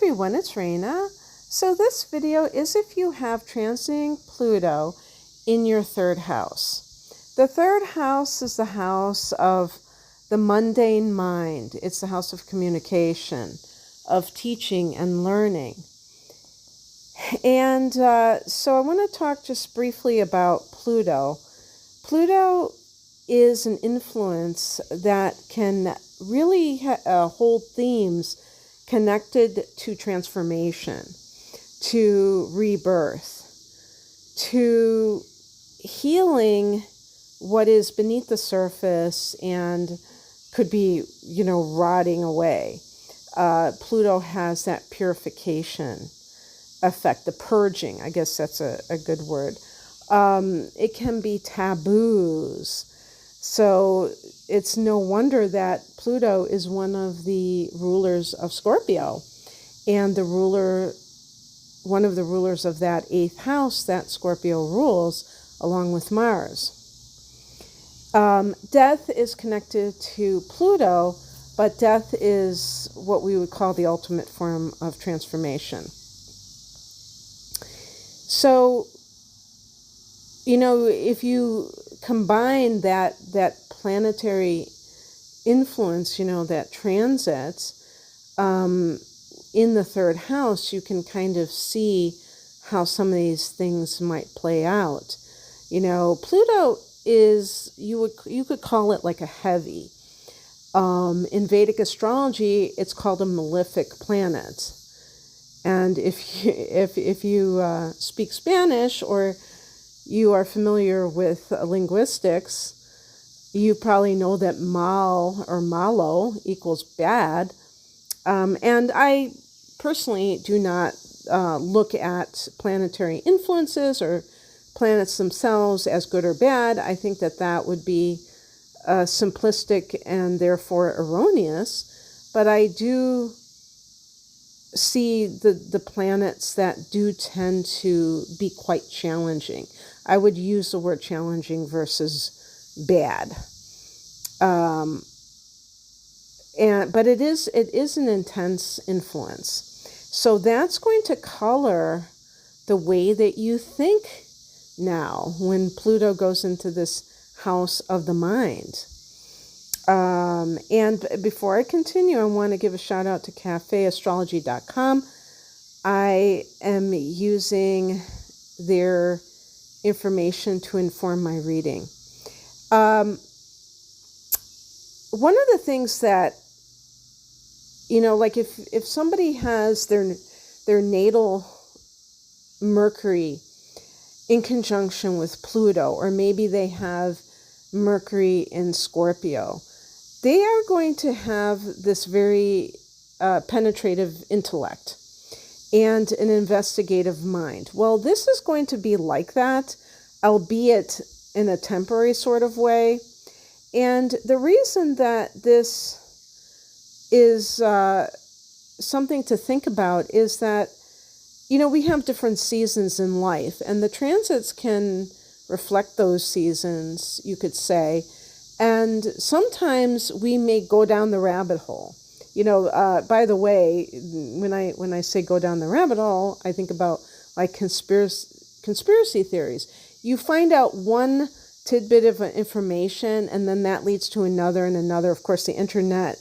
everyone, it's Raina. So this video is if you have transiting Pluto in your third house. The third house is the house of the mundane mind. It's the house of communication, of teaching and learning. And so I want to talk just briefly about Pluto. Pluto is an influence that can really hold themes connected to transformation, to rebirth, to healing what is beneath the surface and could be, rotting away. Pluto has that purification effect, the purging, I guess that's a good word. It can be taboos. So it's no wonder that Pluto is one of the rulers of Scorpio, and one of the rulers of that 8th house that Scorpio rules, along with Mars. Death is connected to Pluto, but death is what we would call the ultimate form of transformation. So, if you combine that planetary influence, that transits in the third house, you can kind of see how some of these things might play out. Pluto is, you could call it like a heavy. In Vedic astrology, it's called a malefic planet. And if you speak Spanish or you are familiar with linguistics, you probably know that mal or malo equals bad. And I personally do not look at planetary influences or planets themselves as good or bad. I think that would be simplistic and therefore erroneous. But I do see the planets that do tend to be quite challenging. I would use the word challenging versus bad. But it is an intense influence. So that's going to color the way that you think now when Pluto goes into this house of the mind. And before I continue, I want to give a shout out to cafeastrology.com. I am using their information to inform my reading. One of the things that, like if somebody has their natal Mercury in conjunction with Pluto, or maybe they have Mercury in Scorpio, they are going to have this very penetrative intellect and an investigative mind. Well, this is going to be like that, albeit in a temporary sort of way. And the reason that this is something to think about is that, we have different seasons in life, and the transits can reflect those seasons, you could say. And sometimes we may go down the rabbit hole. By the way, when I say go down the rabbit hole, I think about like conspiracy theories. You find out one tidbit of information, and then that leads to another and another. Of course, the internet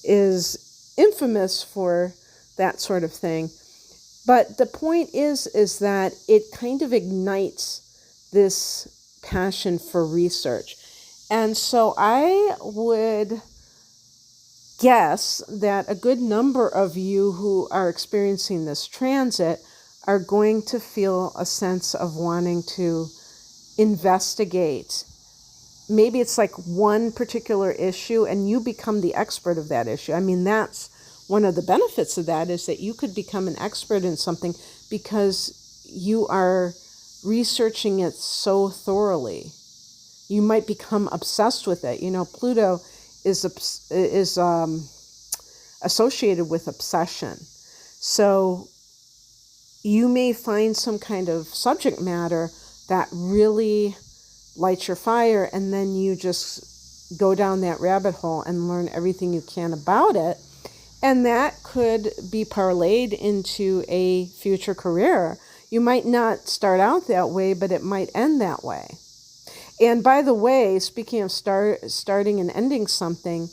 is infamous for that sort of thing. But the point is that it kind of ignites this passion for research. And so I would guess that a good number of you who are experiencing this transit are going to feel a sense of wanting to investigate. Maybe it's like one particular issue and you become the expert of that issue. I mean, that's one of the benefits of that, is that you could become an expert in something because you are researching it so thoroughly. You might become obsessed with it. Pluto is associated with obsession. So you may find some kind of subject matter that really lights your fire, and then you just go down that rabbit hole and learn everything you can about it. And that could be parlayed into a future career. You might not start out that way, but it might end that way. And by the way, speaking of starting and ending something,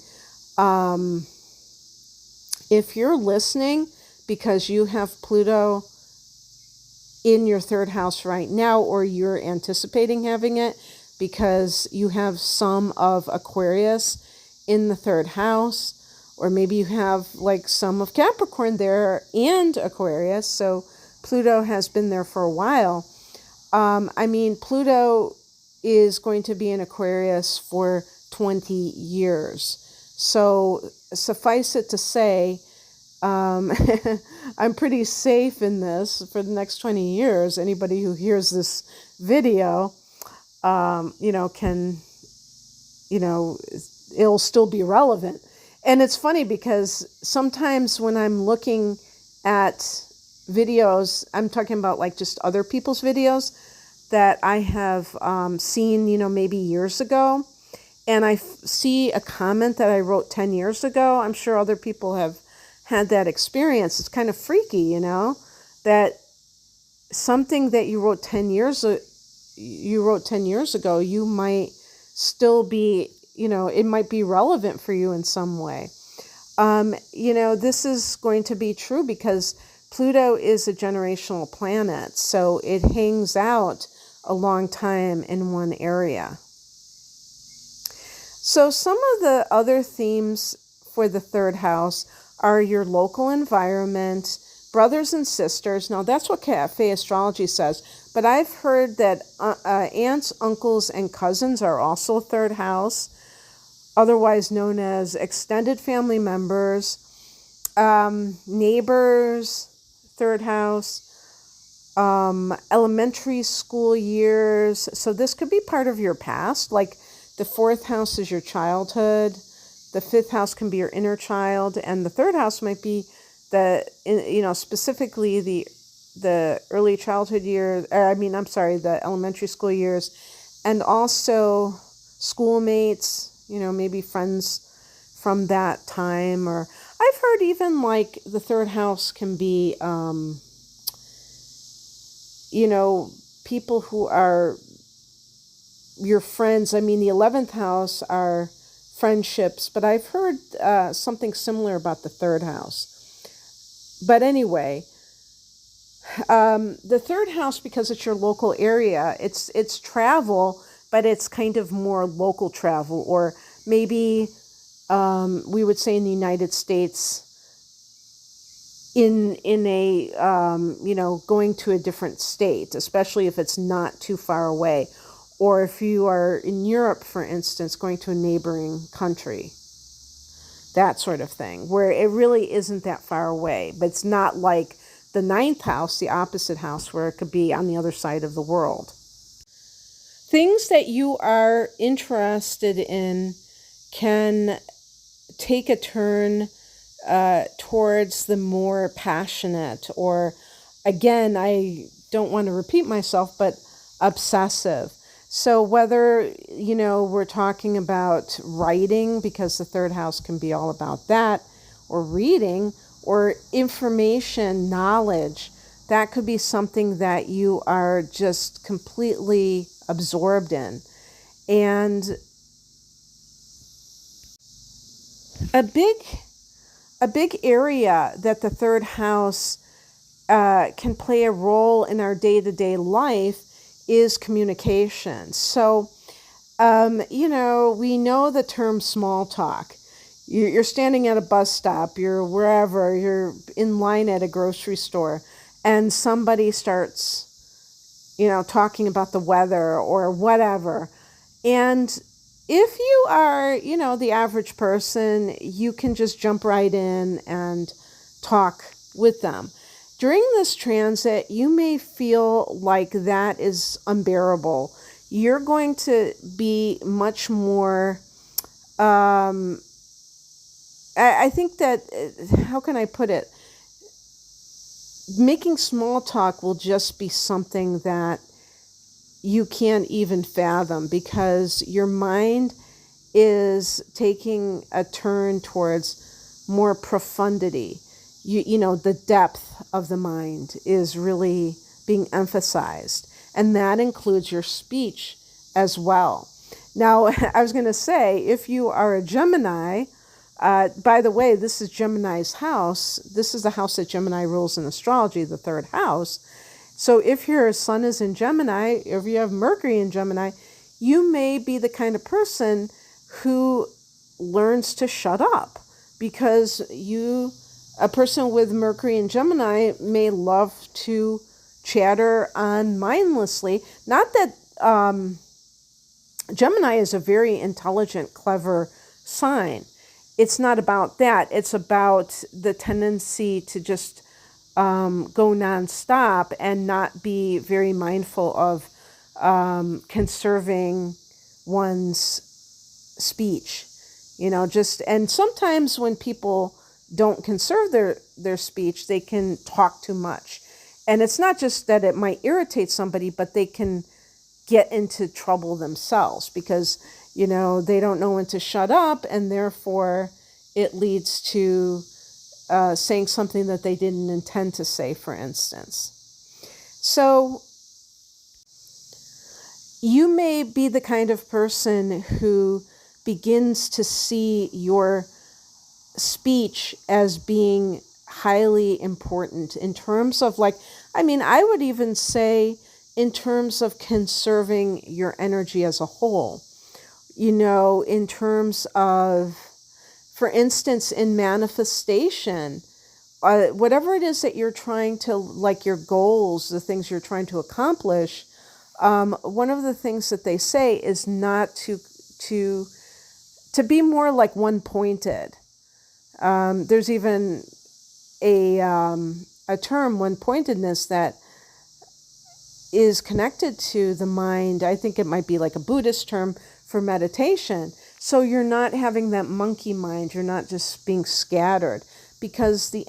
if you're listening because you have Pluto in your third house right now, or you're anticipating having it because you have some of Aquarius in the third house, or maybe you have like some of Capricorn there and Aquarius, so Pluto has been there for a while. Pluto is going to be in Aquarius for 20 years. So suffice it to say, I'm pretty safe in this for the next 20 years. Anybody who hears this video, it'll still be relevant. And it's funny because sometimes when I'm looking at videos, I'm talking about like just other people's videos that I have seen, maybe years ago, and I see a comment that I wrote 10 years ago. I'm sure other people have had that experience. It's kind of freaky, that something that you wrote 10 years ago, you might still be, it might be relevant for you in some way. This is going to be true because Pluto is a generational planet, so it hangs out a long time in one area. So some of the other themes for the third house are your local environment, brothers and sisters. Now, that's what Cafe Astrology says, but I've heard that aunts, uncles, and cousins are also third house, otherwise known as extended family members, neighbors, third house, elementary school years. So this could be part of your past, like the fourth house is your childhood. The fifth house can be your inner child, and the third house might be specifically the early childhood years. The elementary school years, and also schoolmates. Maybe friends from that time. Or I've heard even like the third house can be, people who are your friends. The 11th house are friendships, but I've heard something similar about the third house. But anyway, the third house, because it's your local area, it's travel, but it's kind of more local travel, or maybe we would say in the United States, in a going to a different state, especially if it's not too far away. Or if you are in Europe, for instance, going to a neighboring country, that sort of thing, where it really isn't that far away. But it's not like the ninth house, the opposite house, where it could be on the other side of the world. Things that you are interested in can take a turn towards the more passionate, or, again, I don't want to repeat myself, but obsessive. So whether, we're talking about writing, because the third house can be all about that, or reading, or information, knowledge, that could be something that you are just completely absorbed in. And a big area that the third house can play a role in our day-to-day life is communication. So, we know the term small talk. You're standing at a bus stop, you're wherever, you're in line at a grocery store, and somebody starts, talking about the weather or whatever. And if you are, the average person, you can just jump right in and talk with them. During this transit, you may feel like that is unbearable. You're going to be much more, I think that, how can I put it? Making small talk will just be something that you can't even fathom, because your mind is taking a turn towards more profundity. The depth of the mind is really being emphasized. And that includes your speech as well. Now, I was going to say, if you are a Gemini, by the way, this is Gemini's house. This is the house that Gemini rules in astrology, the third house. So if your sun is in Gemini, if you have Mercury in Gemini, you may be the kind of person who learns to shut up, because a person with Mercury in Gemini may love to chatter on mindlessly. Not that Gemini is a very intelligent, clever sign. It's not about that. It's about the tendency to just go nonstop and not be very mindful of conserving one's speech. And sometimes when people don't conserve their speech, they can talk too much. And it's not just that it might irritate somebody, but they can get into trouble themselves because, they don't know when to shut up, and therefore it leads to saying something that they didn't intend to say, for instance. So you may be the kind of person who begins to see your speech as being highly important in terms of I would even say in terms of conserving your energy as a whole, in terms of, for instance, in manifestation, whatever it is that you're trying to, your goals, the things you're trying to accomplish, one of the things that they say is not to be more like one-pointed. There's even a term, one-pointedness, that is connected to the mind. I think it might be like a Buddhist term for meditation. So you're not having that monkey mind. You're not just being scattered, because the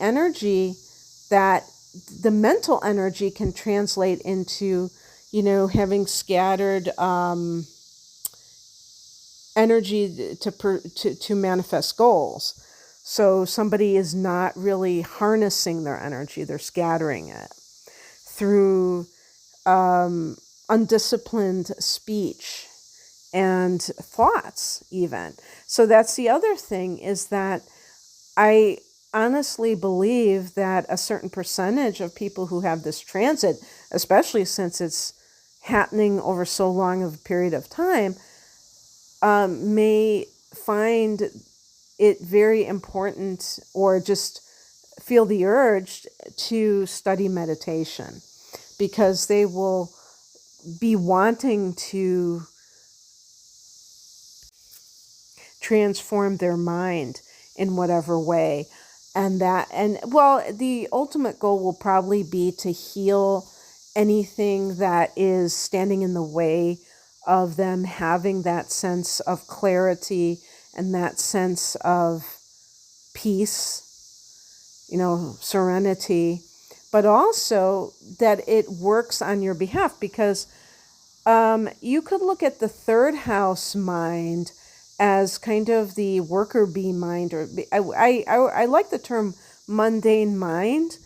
mental energy can translate into, having scattered energy to manifest goals. So somebody is not really harnessing their energy. They're scattering it through undisciplined speech and thoughts even. So that's the other thing, is that I honestly believe that a certain percentage of people who have this transit, especially since it's happening over so long of a period of time, may find it very important, or just feel the urge to study meditation, because they will be wanting to transform their mind in whatever way. The ultimate goal will probably be to heal anything that is standing in the way of them having that sense of clarity and that sense of peace, serenity, but also that it works on your behalf, because you could look at the third house mind as kind of the worker bee mind, or I like the term mundane mind,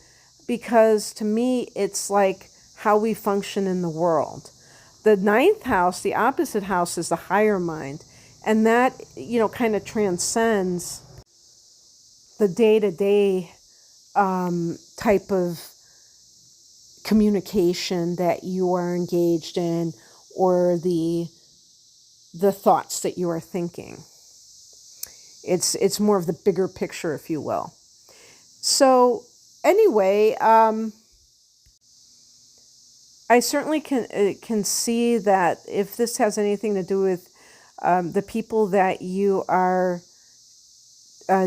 because to me it's like how we function in the world. The ninth house, the opposite house, is the higher mind, and that kind of transcends the day-to-day type of communication that you are engaged in, or the thoughts that you are thinking. It's more of the bigger picture, if you will. So anyway, I certainly can see that if this has anything to do with the people that you are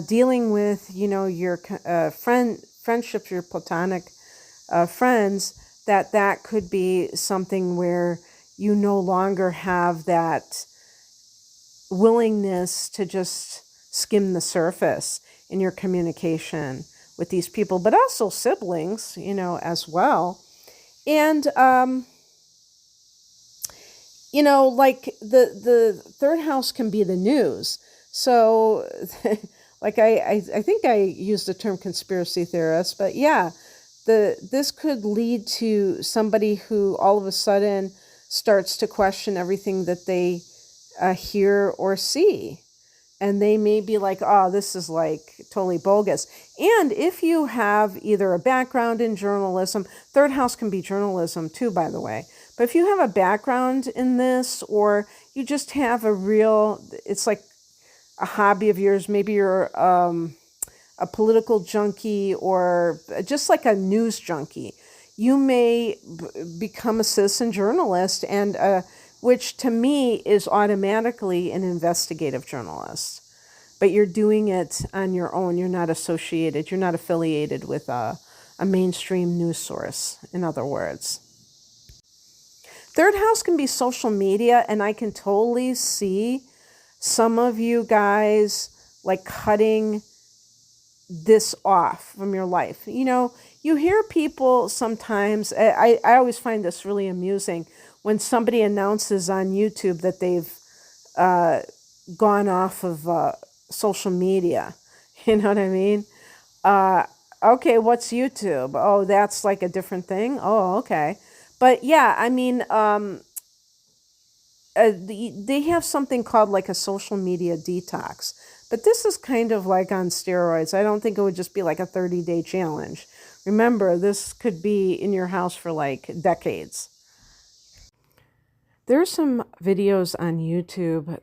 dealing with, your friendships, your platonic friends, that could be something where you no longer have that willingness to just skim the surface in your communication with these people, but also siblings, as well. And, the third house can be the news. So like I think I used the term conspiracy theorist, but yeah, this could lead to somebody who all of a sudden starts to question everything that they hear or see. And they may be like, oh, this is like totally bogus. And if you have either a background in journalism, third house can be journalism too, by the way. But if you have a background in this, or you just have a real, it's like a hobby of yours, maybe you're a political junkie or just like a news junkie, you may become a citizen journalist, and which to me is automatically an investigative journalist. But you're doing it on your own. You're not associated. You're not affiliated with a mainstream news source, in other words. Third house can be social media, and I can totally see some of you guys like cutting this off from your life. You know, you hear people sometimes, I always find this really amusing when somebody announces on YouTube that they've gone off of social media. You know what I mean? Okay, what's YouTube? Oh, that's like a different thing? Oh, okay. But yeah, I mean, they have something called like a social media detox. But this is kind of like on steroids. I don't think it would just be like a 30-day challenge. Remember, this could be in your house for like decades. There are some videos on YouTube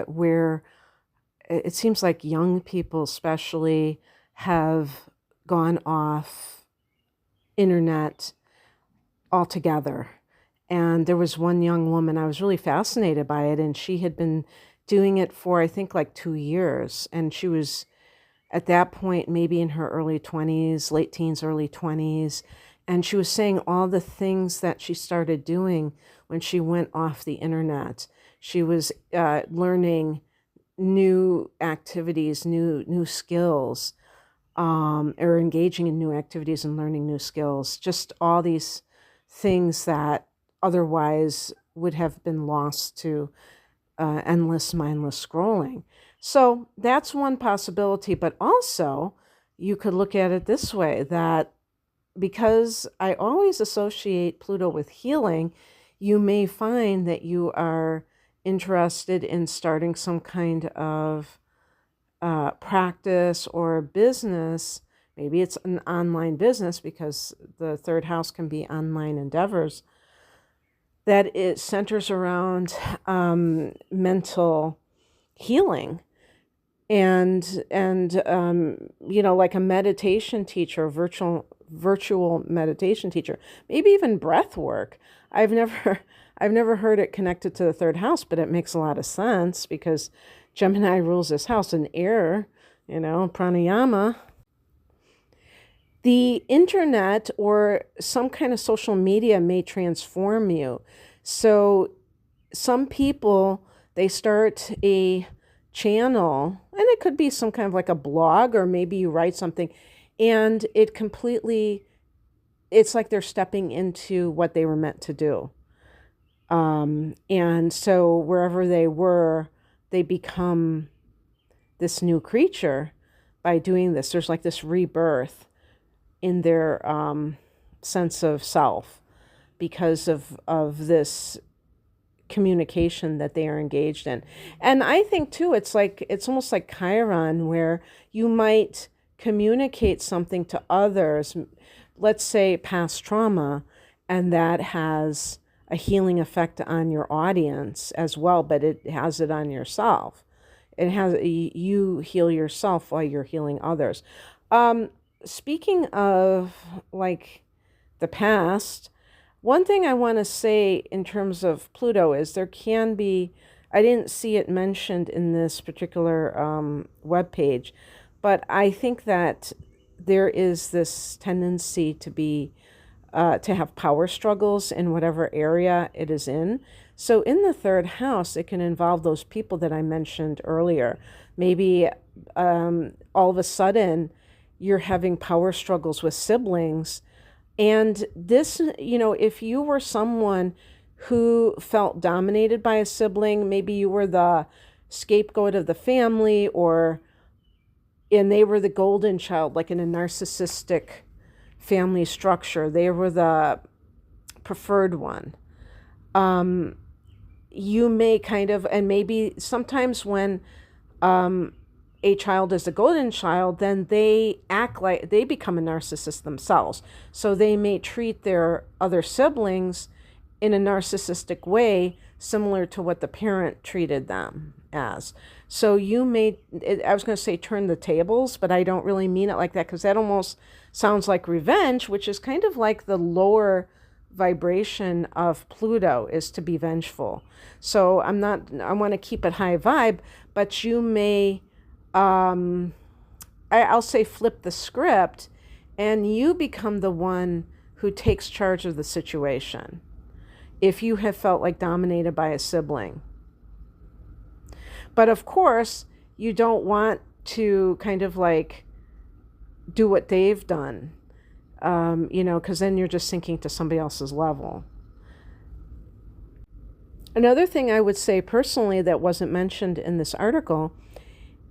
where it seems like young people especially have gone off internet altogether. And there was one young woman, I was really fascinated by it, and she had been doing it for, I think, like 2 years. And she was at that point maybe in her early 20s, late teens, early 20s. And she was saying all the things that she started doing when she went off the internet. She was learning new activities, new skills, or engaging in new activities and learning new skills. Just all these things that otherwise would have been lost to endless, mindless scrolling. So that's one possibility. But also, you could look at it this way, that because I always associate Pluto with healing, you may find that you are interested in starting some kind of practice or business. Maybe it's an online business, because the third house can be online endeavors, that it centers around mental healing and you know, like a meditation teacher, virtual meditation teacher, maybe even breath work. I've never heard it connected to the third house, but it makes a lot of sense because Gemini rules this house, and air, you know, pranayama. The internet or some kind of social media may transform you. So some people, they start a channel, and it could be some kind of like a blog, or maybe you write something, and it's like they're stepping into what they were meant to do. And so wherever they were, they become this new creature by doing this. There's like this rebirth in their sense of self because of this communication that they are engaged in. And I think too, it's almost like Chiron, where you might communicate something to others, let's say past trauma, and that has a healing effect on your audience as well, but it has it on yourself. You heal yourself while you're healing others. Speaking of like the past, one thing I want to say in terms of Pluto is there can be, I didn't see it mentioned in this particular webpage, but I think that there is this tendency to have power struggles in whatever area it is in. So in the third house, it can involve those people that I mentioned earlier. Maybe all of a sudden you're having power struggles with siblings. And this, you know, if you were someone who felt dominated by a sibling, maybe you were the scapegoat of the family, or and they were the golden child, like in a narcissistic family structure. They were the preferred one. You may kind of, and maybe sometimes when a child is a golden child, then they act like they become a narcissist themselves. So they may treat their other siblings in a narcissistic way, similar to what the parent treated them as. So you may, I was going to say turn the tables, but I don't really mean it like that, because that almost sounds like revenge, which is kind of like the lower vibration of Pluto, is to be vengeful. So I want to keep it high vibe, but you may, I'll say flip the script, and you become the one who takes charge of the situation if you have felt like dominated by a sibling. But of course, you don't want to kind of like do what they've done, because then you're just sinking to somebody else's level. Another thing I would say personally that wasn't mentioned in this article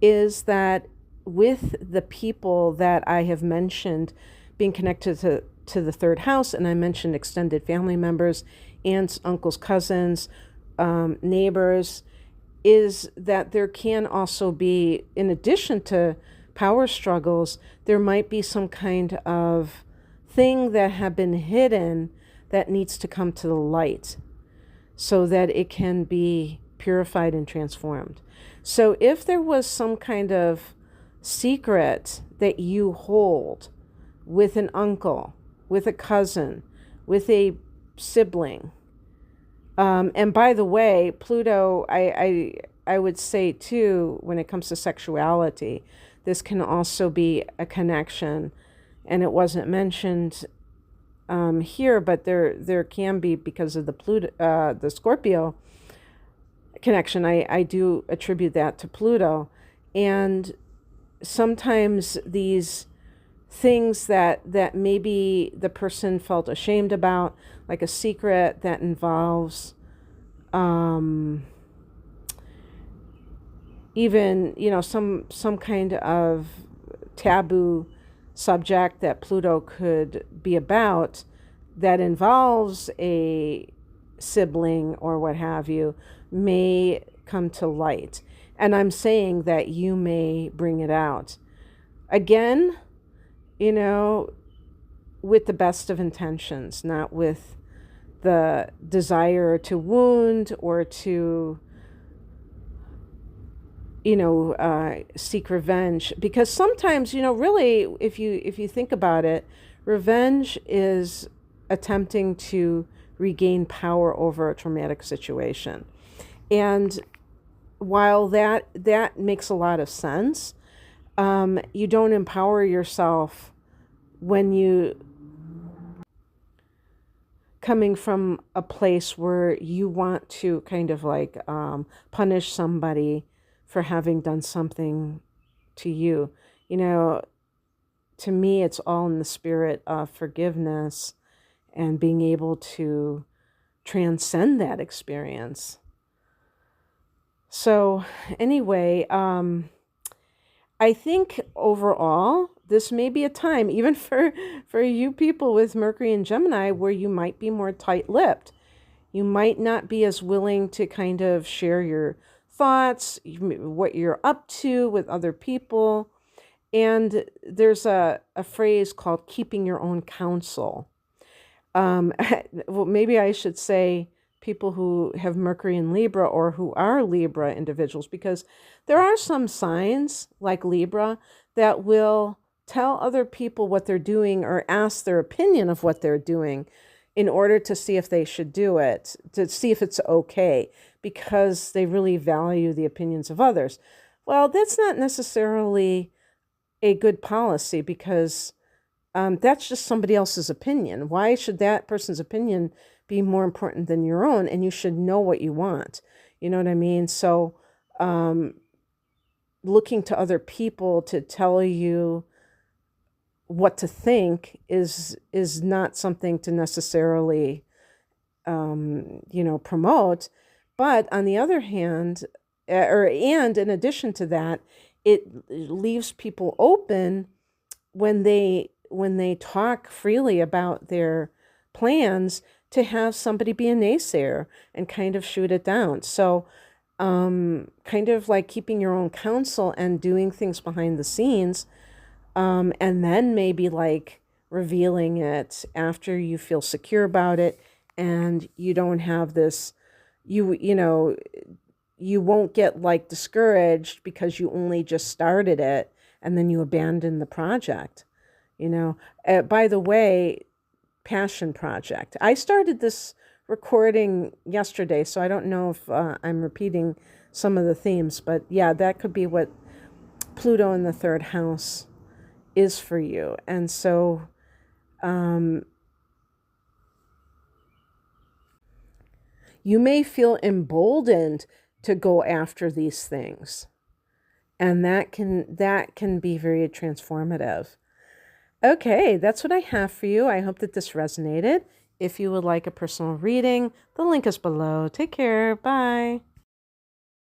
is that with the people that I have mentioned being connected to the third house, and I mentioned extended family members, aunts, uncles, cousins, neighbors, is that there can also be, in addition to power struggles, there might be some kind of thing that have been hidden that needs to come to the light so that it can be purified and transformed. So if there was some kind of secret that you hold with an uncle, with a cousin, with a sibling, and by the way, Pluto, I would say too, when it comes to sexuality, this can also be a connection, and it wasn't mentioned here, but there can be, because of the Pluto, the Scorpio connection. I do attribute that to Pluto, and sometimes these things that maybe the person felt ashamed about, like a secret that involves even some kind of taboo subject that Pluto could be about, that involves a sibling or what have you, may come to light. And I'm saying that you may bring it out. Again, with the best of intentions, not with the desire to wound or to, seek revenge. Because sometimes, really, if you think about it, revenge is attempting to regain power over a traumatic situation. And while that makes a lot of sense, you don't empower yourself when you coming from a place where you want to kind of like punish somebody for having done something to you. To me, it's all in the spirit of forgiveness and being able to transcend that experience. So anyway, I think overall, this may be a time, even for you people with Mercury and Gemini, where you might be more tight-lipped. You might not be as willing to kind of share your thoughts, what you're up to with other people. And there's a phrase called keeping your own counsel. Well, maybe I should say people who have Mercury in Libra or who are Libra individuals, because there are some signs like Libra that will tell other people what they're doing or ask their opinion of what they're doing in order to see if they should do it, to see if it's okay, because they really value the opinions of others. Well, that's not necessarily a good policy, because that's just somebody else's opinion. Why should that person's opinion be more important than your own? And you should know what you want. You know what I mean? So looking to other people to tell you what to think is not something to necessarily promote. But on the other hand, and in addition to that, it leaves people open when they talk freely about their plans to have somebody be a naysayer and kind of shoot it down. So kind of like keeping your own counsel and doing things behind the scenes, and then maybe like revealing it after you feel secure about it, and you don't have this, you know, you won't get like discouraged because you only just started it and then you abandon the project. By the way, passion project. I started this recording yesterday, so I don't know if I'm repeating some of the themes, but yeah, that could be what Pluto in the third house is for you. And so you may feel emboldened to go after these things, and that can be very transformative. Okay, that's what I have for you. I hope that this resonated. If you would like a personal reading, the link is below. Take care. Bye.